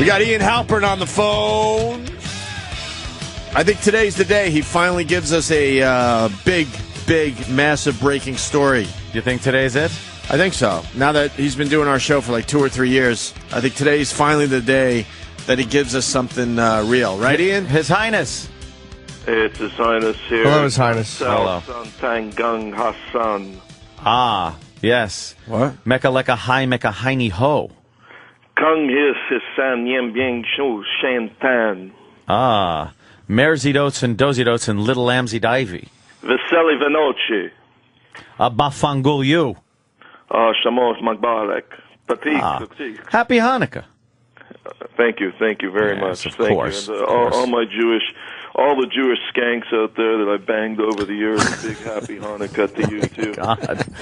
We got Ian Halperin on the phone. I think today's the day he finally gives us a big, massive breaking story. You think today's it? I think so. Now that he's been doing our show for like 2 or 3 years, I think today's finally the day that he gives us something real. Right, Ian? His Highness. It's His Highness here. Hello, His Highness. Hello. Tangang Hassan. Ah, yes. What? Mecca Lecca Hai Mecca Heini Ho. Kung His Hisan Yem Bien Shu Shan Tan. Ah. Merzidotes and Dozidotes and Little Lamsy Divey. Veseli Venochi. Bafangul you. Shamos Magbarek. Patik. Happy Hanukkah. Thank you very Yes, much. of Thank course, you. And, of course. all the Jewish skanks out there that I banged over the years, a big happy Hanukkah to you too. God.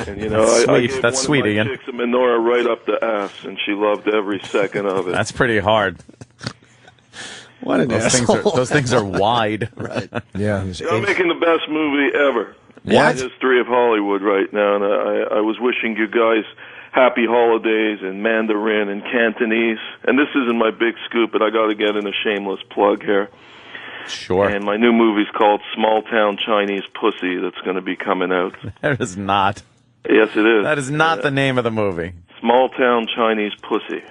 And That's I sweet. gave That's one sweet, of my Ian. chicks a menorah right up the ass, and she loved every second of it. That's pretty hard. What an asshole. Those things are wide. Right. Yeah. I'm making the best movie ever in the history of Hollywood right now, and I was wishing you guys happy holidays in Mandarin and Cantonese. And this isn't my big scoop, but I got to get in a shameless plug here. Sure. And my new movie's called Small Town Chinese Pussy that's going to be coming out. That is not. Yes, it is. That is not the name of the movie. Small Town Chinese Pussy,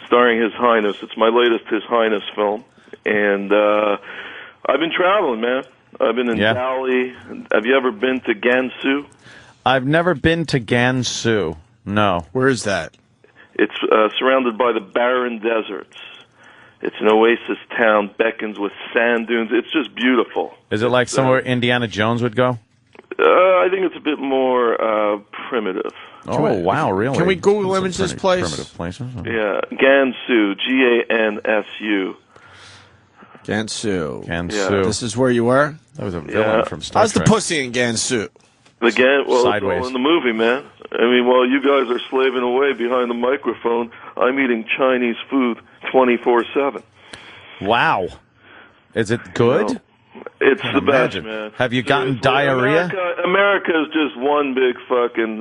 starring His Highness. It's my latest His Highness film. And I've been traveling, man. I've been in Bali. Have you ever been to Gansu? I've never been to Gansu. No. Where is that? It's surrounded by the barren deserts. It's an oasis town, beckons with sand dunes. It's just beautiful. Is it like somewhere Indiana Jones would go? I think it's a bit more primitive. Oh, wow, really? Can we Google image this place? Primitive places. Yeah, Gansu, Gansu. Gansu. Gansu. This is where you were? That was a villain from Star How's the Trek. pussy in Gansu? Well, Sideways. it's all in the movie, man. I mean, while you guys are slaving away behind the microphone, I'm eating Chinese food 24/7. Wow. Is it good? No. It's the best, Imagine. man. Have you gotten Seriously, diarrhea? America is just one big fucking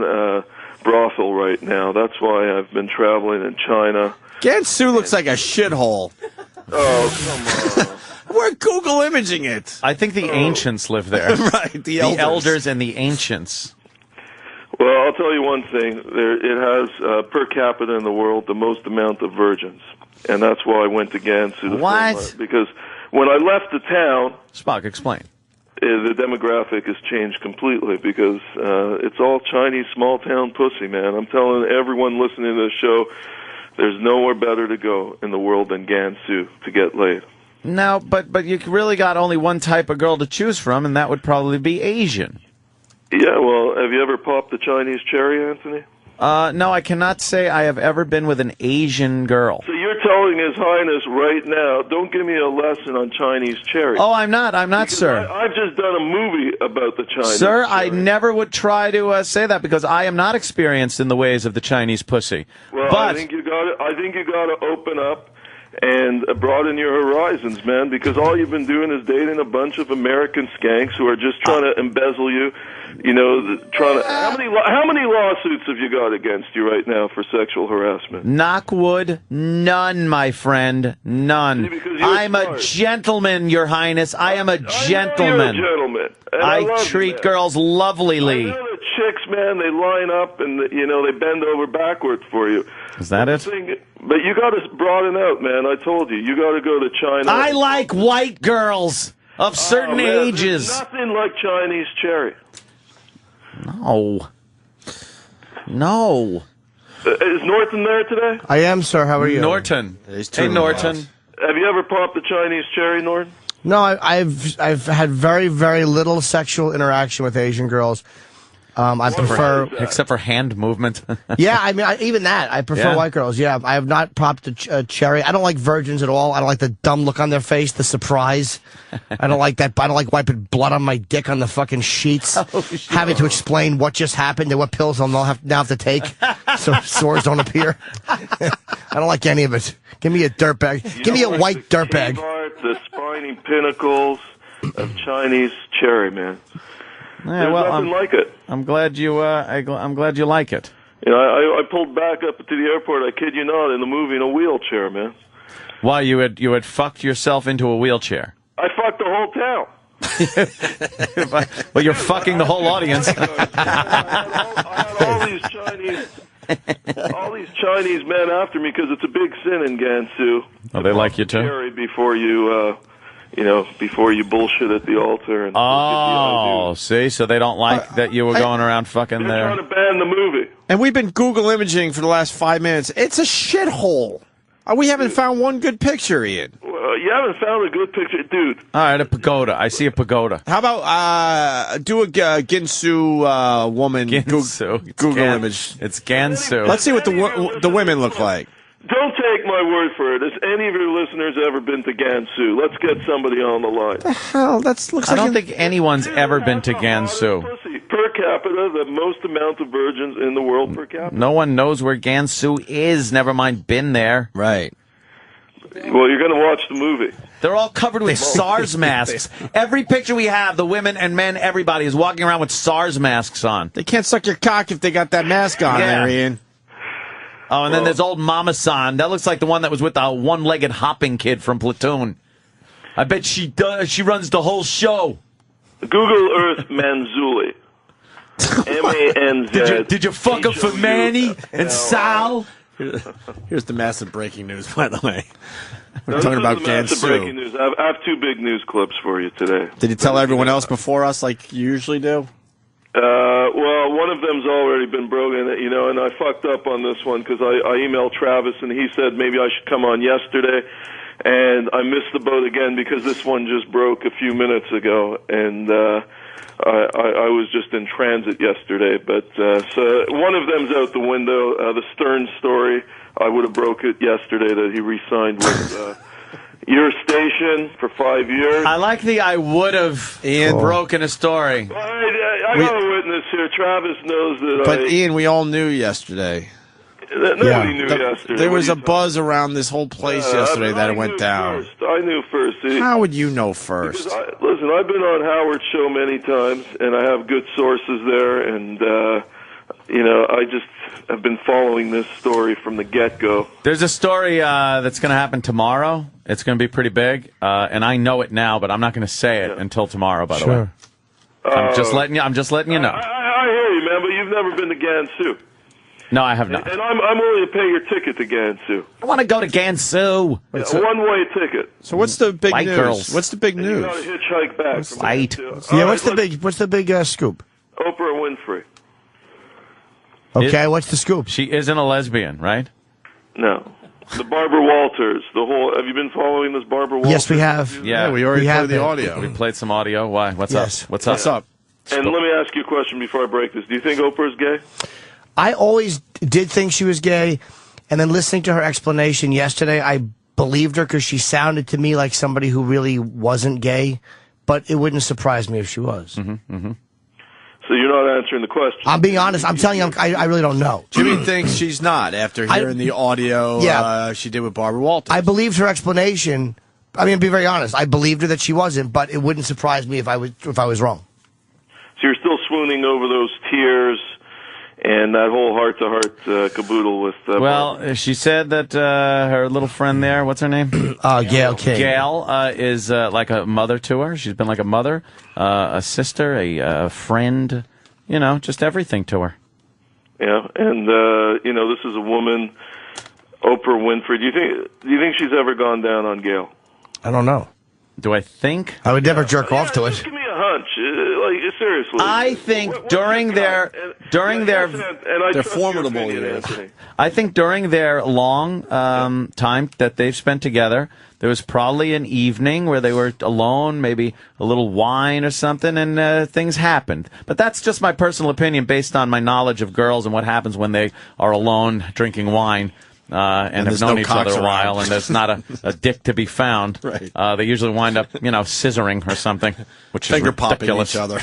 brothel right now. That's why I've been traveling in China. Gansu looks like a shithole. Oh, come on. We're Google imaging it. I think the ancients live there. Right, the elders. And the ancients. Well, I'll tell you one thing. It has, per capita in the world, the most amount of virgins. And that's why I went to Gansu. What? Because when I left the town, Spock, explain. the demographic has changed completely because it's all Chinese small-town pussy, man. I'm telling everyone listening to the show, there's nowhere better to go in the world than Gansu to get laid. No, but you really got only one type of girl to choose from, and that would probably be Asian. Yeah, well, have you ever popped the Chinese cherry, Anthony? No, I cannot say I have ever been with an Asian girl. So you're telling His Highness right now, don't give me a lesson on Chinese cherry. Oh, I'm not, Because sir. I've just done a movie about the Chinese Sir, cherry. I never would try to say that because I am not experienced in the ways of the Chinese pussy. Well, but I think you got to open up and broaden your horizons, man, because all you've been doing is dating a bunch of American skanks who are just trying to embezzle you. You know, trying to. How many lawsuits have you got against you right now for sexual harassment? knock wood, none, my friend, none. See, because you're I'm a smart. gentleman, Your Highness. I am a I know gentleman. you're a gentleman. And I love you, treat man. girls I lovelyly. know the chicks, man. They line up and they bend over backwards for you. Is that it? But you got to broaden out, man. I told you got to go to China. I like white girls of certain man, ages. There's nothing like Chinese cherry. No. No. Is Norton there today? I am, sir. How are you? Norton. There's two Hey, of them. Norton. Have you ever popped the Chinese cherry, Norton? No, I've had very, very little sexual interaction with Asian girls. I prefer. Except for hand movement. Yeah, I mean, even that. I prefer Yeah? white girls. Yeah, I have not popped a cherry. I don't like virgins at all. I don't like the dumb look on their face, the surprise. I don't like that. I don't like wiping blood on my dick on the fucking sheets. Having to explain what just happened and what pills I'll now have to take so sores don't appear. I don't like any of it. Give me a dirtbag. Give me a white dirtbag. The spiny pinnacles of Chinese cherry, man. Yeah, There's well, nothing like it. I'm glad you. I'm glad you like it. You know, I pulled back up to the airport. I kid you not, in the movie in a wheelchair, man. Why, you had fucked yourself into a wheelchair? I fucked the whole town. Well, you're fucking the whole audience. I had all these Chinese men after me because it's a big sin in Gansu. Oh, they like you too? Jerry, before you, before you bullshit at the altar. And Oh, see? So they don't like that you were going around fucking they're there. trying to ban the movie. And we've been Google imaging for the last 5 minutes. It's a shithole. We haven't found one good picture, Ian. You haven't found a good picture, dude. All right, a pagoda. I see a pagoda. How about do a Ginsu woman Gansu. Google image? It's Gansu. Let's see what the women look like. Don't take my word for it. Has any of your listeners ever been to Gansu? Let's get somebody on the line. Hell, that looks I don't think anyone's ever been to Gansu. Pussy. Per capita, the most amount of virgins in the world per capita. No one knows where Gansu is, never mind been there. Right. Well, you're going to watch the movie. They're all covered with SARS masks. Every picture we have, the women and men, everybody is walking around with SARS masks on. They can't suck your cock if they got that mask on there, Ian. Oh, and then there's old Mama San. That looks like the one that was with the one-legged hopping kid from Platoon. I bet she does. She runs the whole show. Google Earth Manzuli. M-A-N-Z. Did you fuck up for Manny and Sal? Here's the massive breaking news, by the way. We're This talking is about the massive breaking Gansu. news. I have two big news clips for you today. Did you tell everyone else before us like you usually do? Well, one of them's already been broken, and I fucked up on this one because I emailed Travis and he said maybe I should come on yesterday, and I missed the boat again because this one just broke a few minutes ago, and I was just in transit yesterday. But so one of them's out the window. The Stern story, I would have broke it yesterday that he re-signed with your station for 5 years. I like the I would have broken a story. I got a witness here. Travis knows that. But Ian, we all knew yesterday. Nobody knew yesterday. There was a buzz around this whole place yesterday that it went down. I knew first. How would you know first? Listen, I've been on Howard's show many times, and I have good sources there, and I just have been following this story from the get-go. There's a story that's going to happen tomorrow. It's going to be pretty big, and I know it now, but I'm not going to say it until tomorrow. By the way, I'm just letting you know. I hear you, man, but you've never been to Gansu. No, I have not. And I'm willing to pay your ticket to Gansu. I want to go to Gansu. A one-way ticket. So what's the big White news? Girls. What's the big You news? got to hitchhike back. From White. Gansu. Yeah, All what's the big scoop? Oprah Winfrey. Okay, what's the scoop? She isn't a lesbian, right? No. The Barbara Walters. Have you been following this Barbara Walters? Yes, we have. Yeah, we already have played the been. audio. We played some audio. Why? What's Yes. up? What's up? What's up? And let me ask you a question before I break this. Do you think Oprah's gay? I always did think she was gay, and then listening to her explanation yesterday, I believed her because she sounded to me like somebody who really wasn't gay, but it wouldn't surprise me if she was. So you're not answering the question. I'm being honest. I'm telling you, I really don't know. Jimmy thinks she's not after hearing the audio she did with Barbara Walters. I believed her explanation. I mean, to be very honest, I believed her that she wasn't, but it wouldn't surprise me if I was wrong. So you're still swooning over those tears and that whole heart-to-heart caboodle with... Well, she said that her little friend there, what's her name? Gail King. Gail is like a mother to her. She's been like a mother, a sister, a friend, just everything to her. Yeah, and, this is a woman, Oprah Winfrey. Do you think she's ever gone down on Gail? I don't know. Do I think? I would never jerk off to Just it. give me a hunch. Seriously. I think during their They're formidable, I think during their long time that they've spent together, there was probably an evening where they were alone, maybe a little wine or something, and things happened. But that's just my personal opinion based on my knowledge of girls and what happens when they are alone drinking wine. And have known each other a while, and there's not a dick to be found. Right. They usually wind up, scissoring or something, which Finger is popping ridiculous. each other.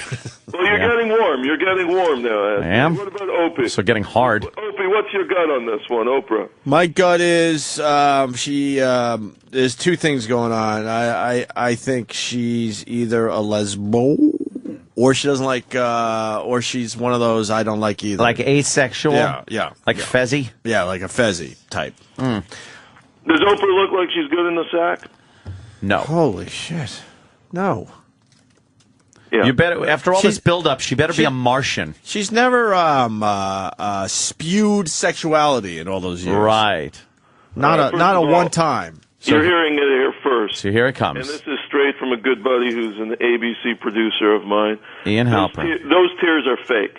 Well, you're getting warm. You're getting warm now. I am. What about Opie? So getting hard. Opie, what's your gut on this one, Oprah? My gut is there's two things going on. I think she's either a lesbo or she doesn't like, or she's one of those I don't like either. Like asexual? Yeah. Like Fezzy? Yeah, like a Fezzy type. Does Oprah look like she's good in the sack? No. Holy shit. No. Yeah. You better, after all She- this build-up, she better be a Martian. She's never spewed sexuality in all those years. Right. Not First a of all, one time. You're hearing it here first. So here it And comes. this is straight from a good buddy who's an ABC producer of mine. Ian Halperin. Those tears are fake.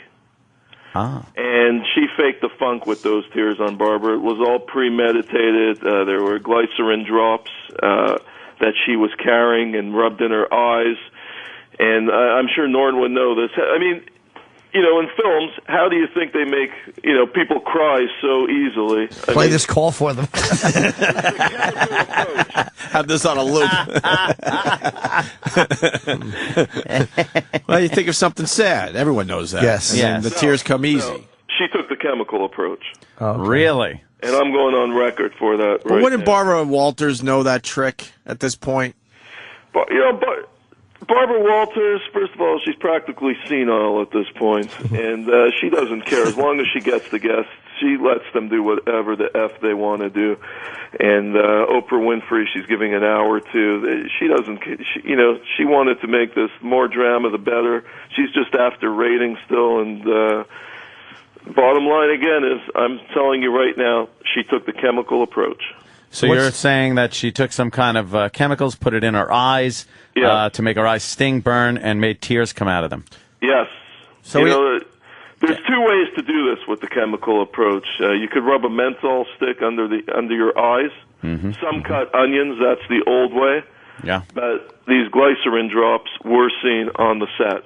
Ah. And she faked the funk with those tears on Barbara. It was all premeditated. There were glycerin drops that she was carrying and rubbed in her eyes. And I'm sure Norton would know this. I mean, you know, in films, how do you think they make, you know, people cry so easily? Play this call for them. Have this on a loop. Well, you think of something sad. Everyone knows that. Yes. And then Yes. the tears come easy. No, she took the chemical approach. Really? And I'm going on record for that. But right wouldn't now. Barbara Walters know that trick at this point? But, you know, Barbara Walters, first of all, she's practically senile at this point, and she doesn't care. As long as she gets the guests, she lets them do whatever the F they want to do. And Oprah Winfrey, she's giving an hour to. She doesn't, you know, she wanted to make this more drama, the better. She's just after ratings still, and bottom line again is, I'm telling you right now, she took the chemical approach. So you're saying that she took some kind of chemicals, put it in her eyes to make her eyes sting, burn, and made tears come out of them. Yes. So you know, there's two ways to do this with the chemical approach. You could rub a menthol stick under your eyes. Some cut onions. That's the old way. Yeah. But these glycerin drops were seen on the set,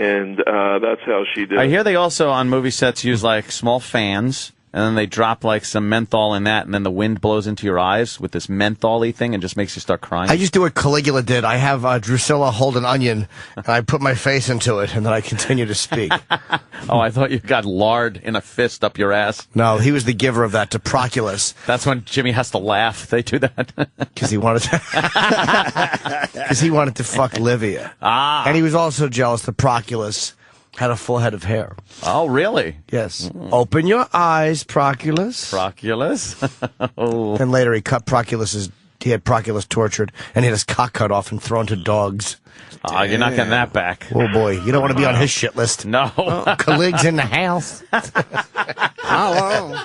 and that's how she did. I hear they also on movie sets use like small fans, and then they drop like some menthol in that, and then the wind blows into your eyes with this menthol-y thing and just makes you start crying. I just do what Caligula did. I have Drusilla hold an onion, and I put my face into it, and then I continue to speak. Oh, I thought you got lard in a fist up your ass. No, he was the giver of that to Proculus. That's when Jimmy has to laugh. They do that. Because he wanted to, because he wanted to fuck Livia. Ah. And he was also jealous that Proculus had a full head of hair. Oh, really? Yes. Open your eyes, Proculus. Proculus? Oh. And later he had Proculus tortured, and he had his cock cut off and thrown to dogs. Oh, you're not getting that back. Oh boy, you don't want to be on his shit list. No. Colleagues in the house. Hello.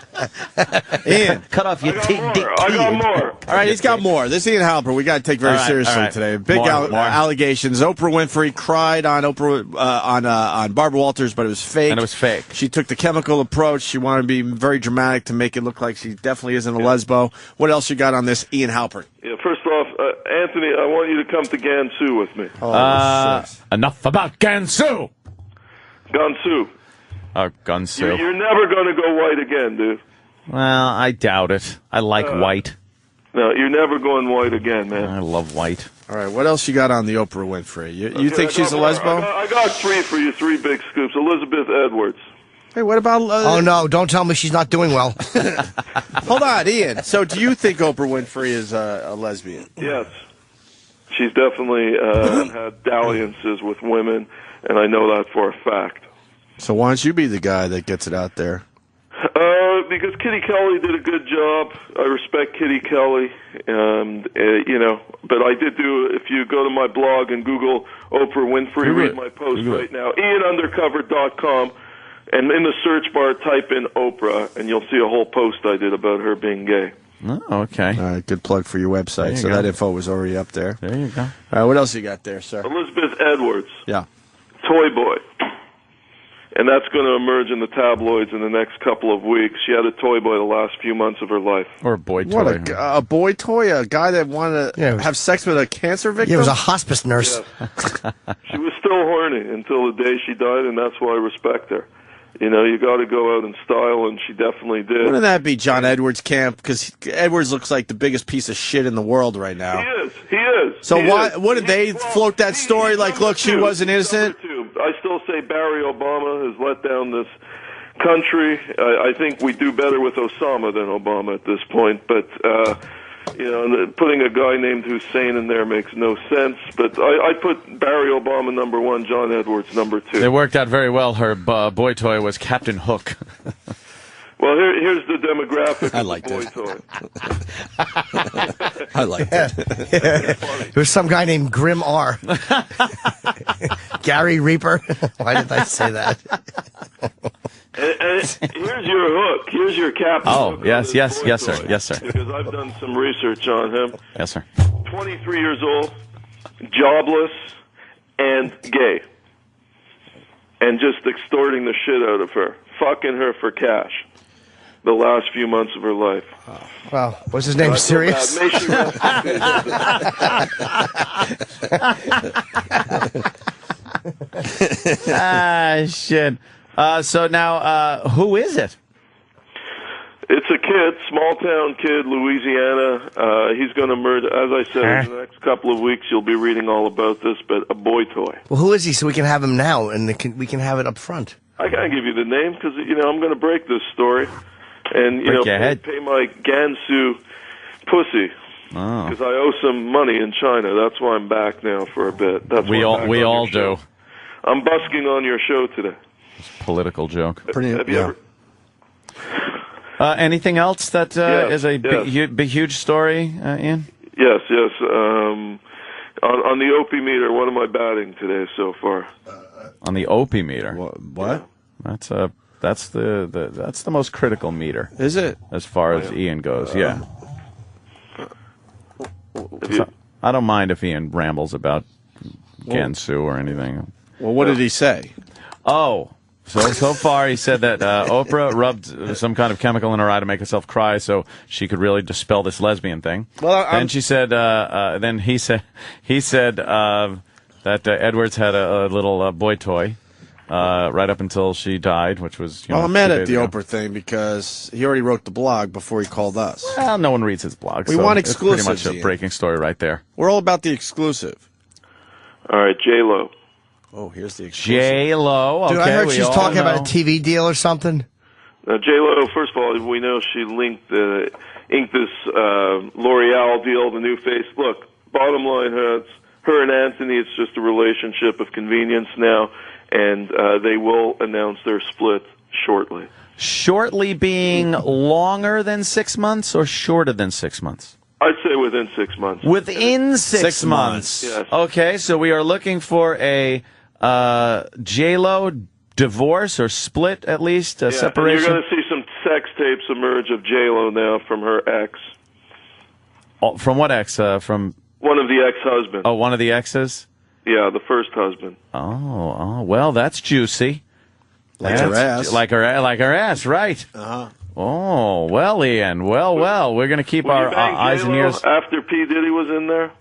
Ian. Cut off your I got more. All right, he's got more. This Ian Halper, we got to take very All right, seriously all right. today. Big More. allegations. Oprah Winfrey cried on on Barbara Walters, but it was fake. And it was fake. She took the chemical approach. She wanted to be very dramatic to make it look like she definitely isn't a lesbo. What else you got on this, Ian Halper? Yeah, first off, Anthony, I want you to come to Gansu with me. Enough about Gansu. Gansu. Oh, Gunsu. You're never going to go white again, dude. Well, I doubt it. I like white. No, you're never going white again, man. I love white. All right, what else you got on the Oprah Winfrey? You think she's a lesbo? I got three for you, three big scoops. Elizabeth Edwards. Hey, what about... Oh no, don't tell me she's not doing well. Hold on, Ian. So do you think Oprah Winfrey is a lesbian? Yes. She's definitely had dalliances with women, and I know that for a fact. So why don't you be the guy that gets it out there? Because Kitty Kelly did a good job. I respect Kitty Kelly, and you know. But I did do. If you go to my blog and Google Oprah Winfrey, read my post right now. IanUndercover.com, and in the search bar type in Oprah, and you'll see a whole post I did about her being gay. Oh, okay. All right, good plug for your website. So go. that info was already up there. There you go. All right, what else you got there, sir? Elizabeth Edwards, Yeah. Toy Boy. And that's going to emerge in the tabloids in the next couple of weeks. She had a toy boy the last few months of her life. Or a boy toy. What, a boy toy? A guy that wanted to have sex with a cancer victim? Yeah, it was a hospice nurse. Yes. She was still horny until the day she died, and that's why I respect her. You know, you got to go out in style, and she definitely did. Wouldn't that be John Edwards' camp? Because Edwards looks like the biggest piece of shit in the world right now. He is. So wouldn't they float that story like, look, she wasn't innocent? I still say Barry Obama has let down this country. I think we do better with Osama than Obama at this point. But, you know, putting a guy named Hussein in there makes no sense. But I put Barry Obama number one, John Edwards number two. It worked out very well. Her boy toy was Captain Hook. Well, Well, here's the demographic I of like the boy that. toy. I like that. There's some guy named Grim R. Gary Reaper. Why did I say that? And here's your hook. Here's your cap. Oh, yes, sir. Yes, sir. Because I've done some research on him. Yes, sir. 23 years old, jobless, and gay. And just extorting the shit out of her. Fucking her for cash. The last few months of her life. Well, what's his name? Sirius? May she rest in peace. Shit. So now, who is it? It's a kid, small town kid, Louisiana. He's going to murder. As I said, in the next couple of weeks, you'll be reading all about this. But a boy toy. Well, who is he? So we can have him now, and we can have it up front. I can't give you the name because I'm going to break this story, and pay my Gansu pussy because I owe some money in China. That's why I'm back now for a bit. That's We all do. I'm busking on your show today. Political joke. Have you ever? Anything else that is a yes. big, huge story, Ian? Yes. On the Opie meter, what am I batting today so far? On the Opie meter. What? That's the most critical meter. Is it? As far as Ian goes? Yeah. So, I don't mind if Ian rambles about Gansu or anything. Well, what did he say? Oh. So far, he said that Oprah rubbed some kind of chemical in her eye to make herself cry, so she could really dispel this lesbian thing. Well, then she said. Then he said that Edwards had a little boy toy right up until she died, which was. I'm mad at the Oprah thing because he already wrote the blog before he called us. Well, no one reads his blog. We want exclusives. It's pretty much a breaking story right there. We're all about the exclusive. All right, J-Lo. Oh, here's the exclusive. J-Lo. Okay, Dude, I heard she's talking about a TV deal or something. J-Lo, first of all, we know she inked this L'Oreal deal, the new face. Look, bottom line, her and Anthony, it's just a relationship of convenience now, and they will announce their split shortly. Shortly being longer than 6 months or shorter than 6 months? I'd say within 6 months. Within 6 months. Yes. Okay, so we are looking for a J-Lo divorce or split, at least, separation. And you're going to see some sex tapes emerge of J-Lo now from her ex. Oh, from what ex? From one of the ex-husbands. Oh, one of the exes? Yeah, the first husband. Oh, well, that's juicy. Like her ass. Like her ass, right. Uh-huh. Oh, well, Ian. Well, we're going to keep our eyes and ears. After P. Diddy was in there?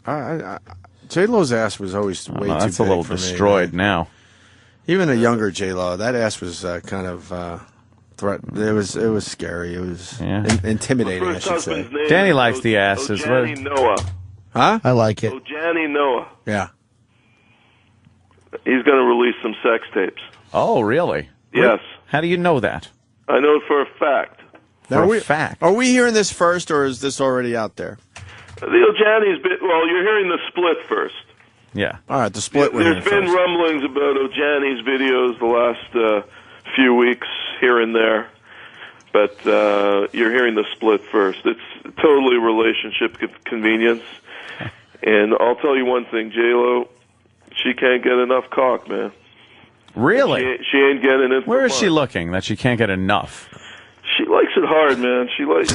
Ugh. J-Lo's ass was always way too big. That's a little for destroyed me, now. Even a younger J-Lo, that ass was kind of threat. It was scary. It was intimidating, I should say. Danny likes the asses. Ojani Noah. Huh? I like it. Ojani Noah. Yeah. He's going to release some sex tapes. Oh, really? Yes. How do you know that? I know it for a fact. For a fact. Are we hearing this first, or is this already out there? The Ojani's bit. Well, you're hearing the split first. Yeah. All right, the split. There's been rumblings about Ojani's videos the last few weeks here and there, but you're hearing the split first. It's totally relationship convenience, and I'll tell you one thing, J-Lo, she can't get enough cock, man. Really? She ain't getting it. Where is she looking that she can't get enough? She likes it hard, man. She likes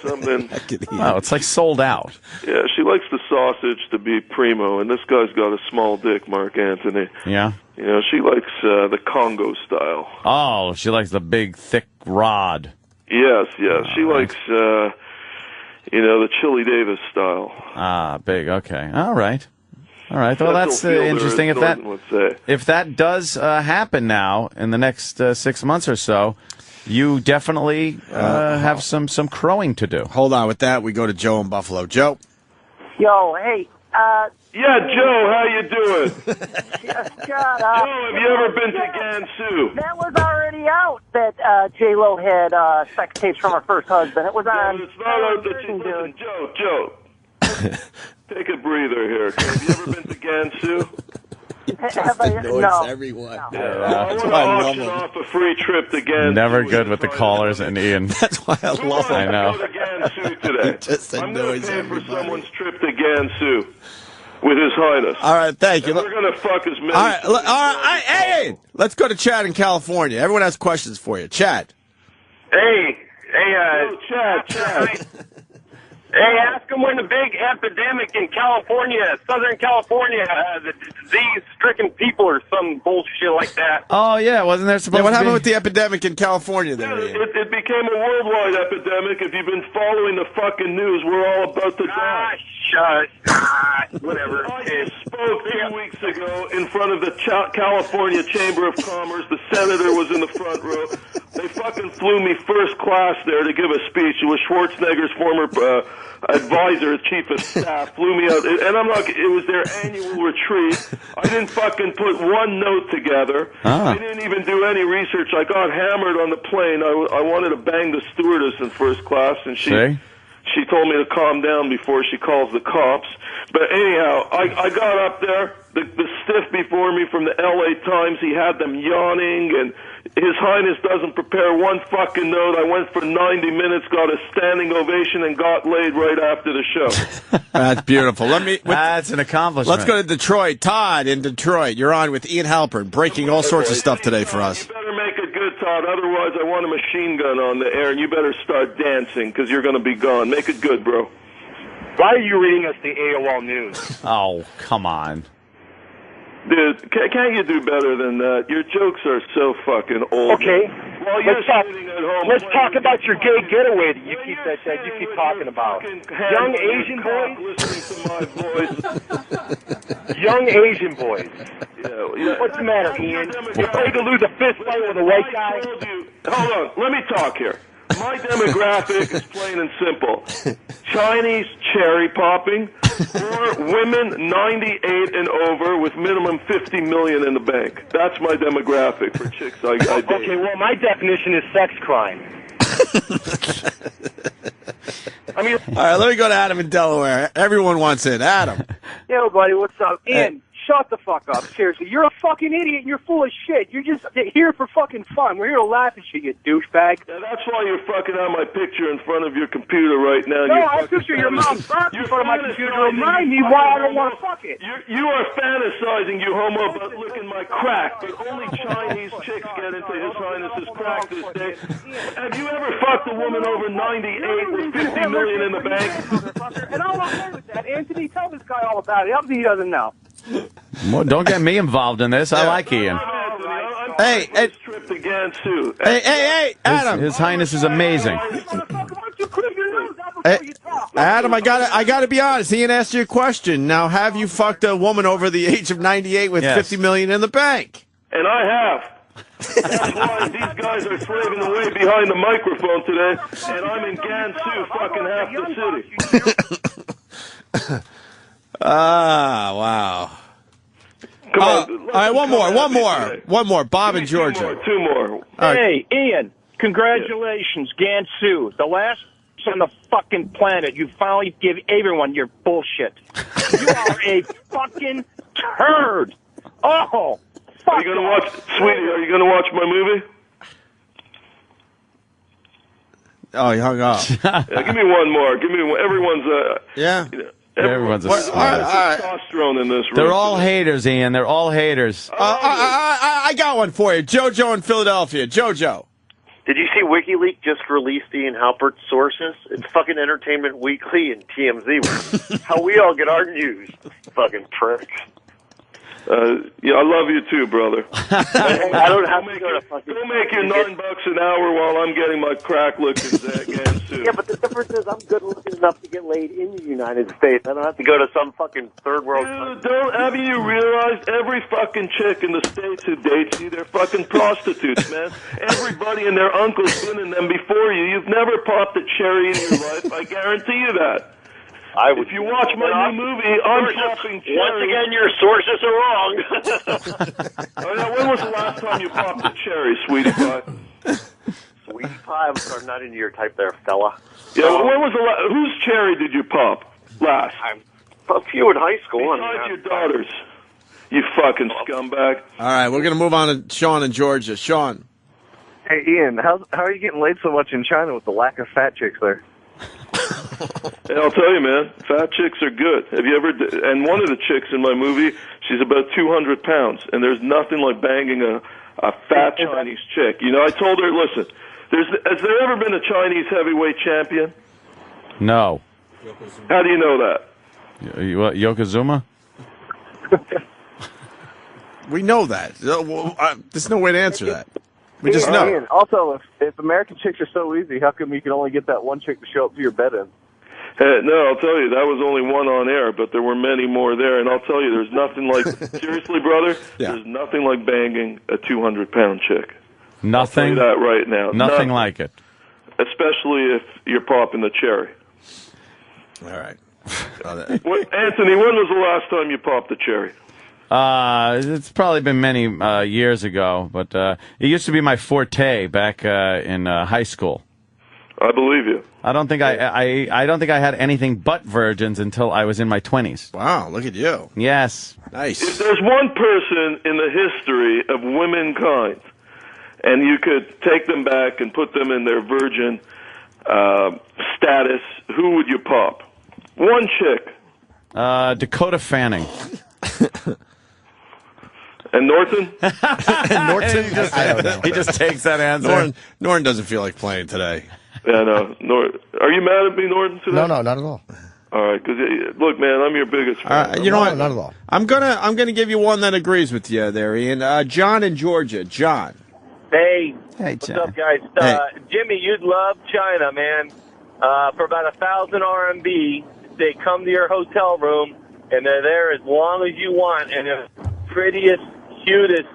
something. Wow, it's like sold out. Yeah, she likes the sausage to be primo, and this guy's got a small dick, Mark Anthony. Yeah? She likes the Congo style. Oh, she likes the big, thick rod. Yes. She likes, the Chili Davis style. Ah, big, okay. All right. Well, that's interesting. If that does happen now in the next 6 months or so, you definitely have some crowing to do. Hold on. With that, we go to Joe in Buffalo. Joe. Yo, hey. Yeah, Joe, how you doing? Shut Joe, up. have you ever been to Gansu? That was already out that J-Lo had sex tapes from her first husband. It was on. It's not out that you listen, Joe. Take a breather here. Have you ever been to Gansu? Have I? No. everyone. No. I want to why I love auction them. off a free trip to Gansu. Never good with the callers and Ian. That's why I Who love wants I them. know. to go to Gansu today? Just I'm going annoys to pay everybody. for someone's trip to Gansu with His Highness. All right, thank you. And we're going to fuck as many. All right, hey, let's go to Chad in California. Everyone has questions for you. Chad. Hey, Chad. Hey, ask them when the big epidemic in California, Southern California, the disease-stricken people or some bullshit like that. Oh, yeah, wasn't there supposed Yeah, what to happened be? with the epidemic in California there, Ian? It became a worldwide epidemic. If you've been following the fucking news, we're all about to die. Whatever. I spoke 2 weeks ago in front of the California Chamber of Commerce. The senator was in the front row. They fucking flew me first class there to give a speech. It was Schwarzenegger's former advisor, chief of staff, flew me out. And I'm like, it was their annual retreat. I didn't fucking put one note together. I didn't even do any research. I got hammered on the plane. I wanted to bang the stewardess in first class, and she told me to calm down before she calls the cops. But anyhow, I got up there. The stiff before me from the L.A. Times, he had them yawning, and His Highness doesn't prepare one fucking note. I went for 90 minutes, got a standing ovation, and got laid right after the show. That's beautiful. That's an accomplishment. Let's go to Detroit. Todd in Detroit. You're on with Ian Halperin, breaking all sorts of stuff today for us. You better make it good, Todd. Otherwise, I want a machine gun on the air, and you better start dancing, because you're going to be gone. Make it good, bro. Why are you reading us the AOL news? Oh, come on. Dude, can't you do better than that? Your jokes are so fucking old. Okay. Well, you're sitting at home. Let's talk about your gay getaway that you keep talking about. Young Asian boys. Listening to my voice. Young Asian boys. Yeah. What's the matter, Ian? You're afraid to lose a fist fight with a white guy? Hold on. Let me talk here. My demographic is plain and simple. Chinese cherry popping or women 98 and over with minimum 50 million in the bank. That's my demographic for chicks I date. Okay, well, my definition is sex crime. All right, let me go to Adam in Delaware. Everyone wants in. Adam. Yo, buddy, what's up? Ian, shut the fuck up. Seriously, you're a fucking idiot and you're full of shit. You're just here for fucking fun. We're here to laugh at you, you douchebag. Yeah, that's why you're fucking on my picture in front of your computer right now. No, I picture your mom's back in front of my computer to remind me why I don't want to fuck it. You are fantasizing, you homo, about licking my crack, but only Chinese chicks get into His Highness's crack this day. Have you ever fucked a woman over 98 with 50 million in the bank? And I'm okay with that. Anthony, tell this guy all about it. Obviously, he doesn't know. Well, don't get me involved in this. I like Ian. Hey, trip to Gansu. Hey, Adam. His Highness is amazing. Hey, Adam, I gotta be honest. Ian asked you a question. Now, have you fucked a woman over the age of 98 with 50 million in the bank? And I have. That's why these guys are slaving away behind the microphone today, and I'm in Gansu, fucking half the city. Wow. Come on. All right, one more. Bob in Georgia. Two more. Hey, Ian, congratulations, Gansu. The last on the fucking planet. You finally give everyone your bullshit. You are a fucking turd. Oh, fuck. Are you gonna watch, sweetie? Are you gonna watch my movie? Oh, he hung up. Yeah, give me one more. Give me one. Everyone's Yeah. Everyone's a testosterone in this room. They're all haters, Ian. They're all haters. I got one for you. JoJo in Philadelphia. JoJo. Did you see WikiLeaks just released Ian Halpert's sources? It's fucking Entertainment Weekly and TMZ. How we all get our news. Fucking pricks. Yeah, I love you too, brother. I don't have to go to fucking... Go make your $9 an hour while I'm getting my crack looking Gansu. Yeah, but the difference is I'm good looking enough to get laid in the United States. I don't have to go to some fucking third world country. Haven't you realized every fucking chick in the States who dates you, they're fucking prostitutes, man. Everybody and their uncle's been in them before you. You've never popped a cherry in your life. I guarantee you that. If you watch my new movie, I'm popping cherry. Once again, your sources are wrong. When was the last time you popped a cherry, sweetie pie? Sweetie pie? I'm not into your type there, fella. Yeah, when was the last? Whose cherry did you pop last? A few in high school. Besides your daughter's. You fucking scumbag. All right, we're gonna move on to Sean in Georgia. Sean. Hey, Ian, how are you getting laid so much in China with the lack of fat chicks there? And I'll tell you, man, fat chicks are good. Have you ever? And one of the chicks in my movie, she's about 200 pounds, and there's nothing like banging a fat Chinese chick. You know, I told her, listen, has there ever been a Chinese heavyweight champion? No. How do you know that? What, Yokozuna? We know that. There's no way to answer that. We just know. Ian, also, if American chicks are so easy, how come you can only get that one chick to show up to your bed in? No, I'll tell you, that was only one on air, but there were many more there. And I'll tell you, there's nothing like, seriously, brother, there's nothing like banging a 200-pound chick. Nothing? I'll tell you that right now. Nothing like it. Especially if you're popping the cherry. All right. Anthony, when was the last time you popped the cherry? It's probably been many years ago, but it used to be my forte back in high school. I believe you. I don't think I don't think I had anything but virgins until I was in my 20s. Wow, look at you. Yes. Nice. If there's one person in the history of womankind, and you could take them back and put them in their virgin status, who would you pop? One chick. Dakota Fanning. And Norton? Norton? I don't know. He just takes that answer. Norton doesn't feel like playing today. Yeah, no. Are you mad at me, Norton, today? No, not at all. All right, because look, man, I'm your biggest fan. You know what? Not at all. I'm gonna give you one that agrees with you there, Ian. John in Georgia. John. Hey, Hey, what's John. up, guys? Jimmy, you'd love China, man. For about 1,000 RMB, they come to your hotel room, and they're there as long as you want, and they're the prettiest, cutest,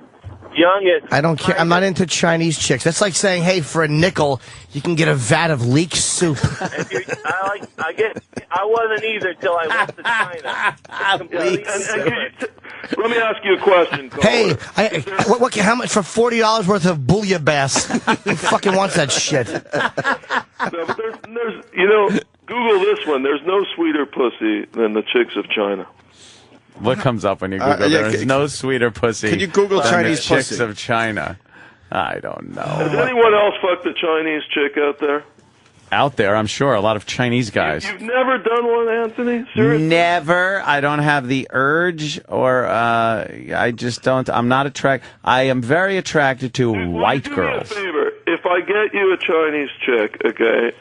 youngest. I don't care. I'm not into Chinese chicks. That's like saying, hey, for a nickel, you can get a vat of leek soup. I wasn't either till I went to China. Let me ask you a question, caller. Hey, how much for $40 worth of bouillabaisse? Who fucking wants that shit? No, but there's, Google this one. There's no sweeter pussy than the chicks of China. What comes up when you Google there's no sweeter pussy? Can you Google than Chinese the chicks pussy? of China? I don't know. Has anyone else fucked a Chinese chick out there? Out there, I'm sure, a lot of Chinese guys. You've never done one, Anthony? Seriously? Never. I don't have the urge, or I just don't. I'm not attracted. I am very attracted to white girls. Do me a favor. If I get you a Chinese chick, okay,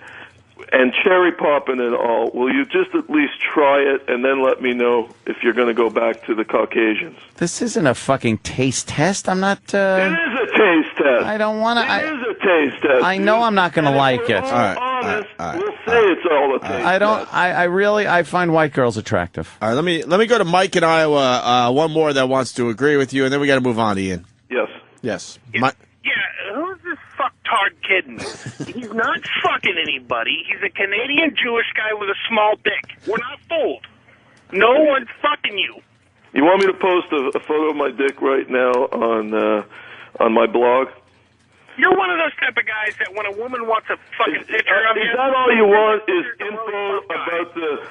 and cherry popping and all, will you just at least try it and then let me know if you're going to go back to the Caucasians? This isn't a fucking taste test. I'm not. It is a taste test. I don't want to. It is a taste test. I know I'm not going to like it. All right. We'll say it's all a taste I don't. test. I find white girls attractive. All right, let me go to Mike in Iowa. One more that wants to agree with you, and then we got to move on, Ian. Yes. Yeah, who's this fucktard kidding? He's not fucking anybody. He's a Canadian Jewish guy with a small dick. We're not fooled. No one's fucking you. You want me to post a photo of my dick right now on my blog? You're one of those type of guys that when a woman wants a fucking picture of you... Is that all you want, is info about the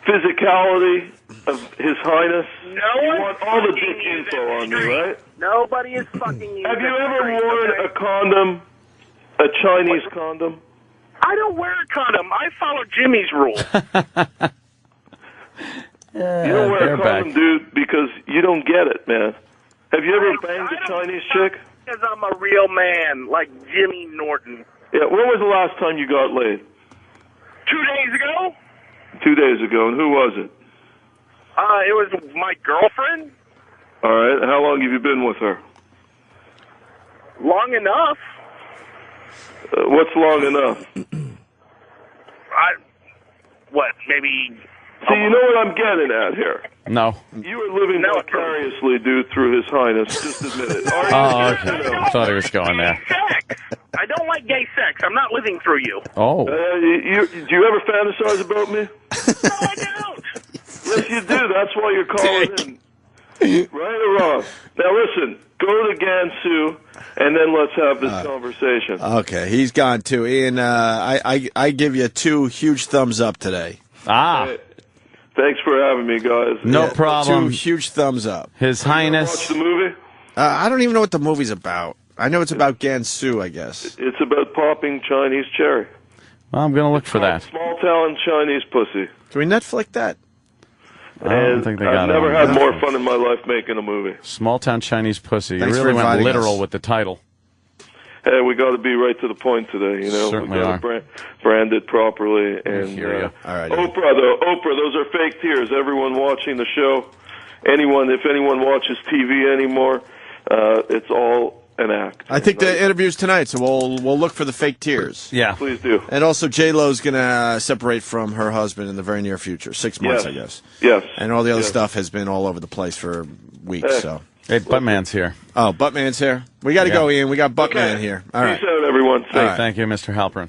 physicality of His Highness? No You one's want all the fucking dick you info in the on me, street. right? Nobody is fucking you. Have you ever worn a condom, a Chinese condom? I don't wear a condom. I follow Jimmy's rule. You don't wear a condom, dude, because you don't get it, man. Have you ever banged a Chinese chick? Because I'm a real man, like Jimmy Norton. Yeah, when was the last time you got laid? 2 days ago, 2 days ago, and who was it? it was my girlfriend. All right, how long have you been with her? Long enough. What's long enough? Maybe... See, you know what I'm getting at here. No. You are living vicariously, dude, through His Highness. Just admit it. Are you? Oh, okay. I thought he was going there. Sex. I don't like gay sex. I'm not living through you. Oh. Do you ever fantasize about me? No, I don't. Yes, you do. That's why you're calling in. Right or wrong? Now, listen. Go to Gansu, and then let's have this conversation. Okay, he's gone too. Ian, I give you 2 huge thumbs up today. Ah. Thanks for having me, guys. No problem. 2 huge thumbs up. His Watch Highness. the movie. I don't even know what the movie's about. I know it's about Gansu, I guess. It's about popping Chinese cherry. Well, I'm going to look for that. Small town Chinese pussy. Do we Netflix that? I don't think they got I've it never on had more Netflix. fun in my life making a movie. Small Town Chinese Pussy. Thanks You for really went inviting literal us. with the title. Hey, we got to be right to the point today. You know, Certainly we got to brand it properly. And hear ya. All right. Oprah, those are fake tears. Everyone watching the show, if anyone watches TV anymore, it's all an act. I think the interview's tonight, so we'll look for the fake tears. Yeah. Please do. And also, J-Lo's going to separate from her husband in the very near future. 6 months, I guess. Yes. And all the other Yes. stuff has been all over the place for weeks. Hey. So. Hey, Buttman's here. Oh, Buttman's here. We got to go, Ian. We got Buttman Okay. here. All right. Peace out, everyone. All right. Thank you, Mr. Halperin.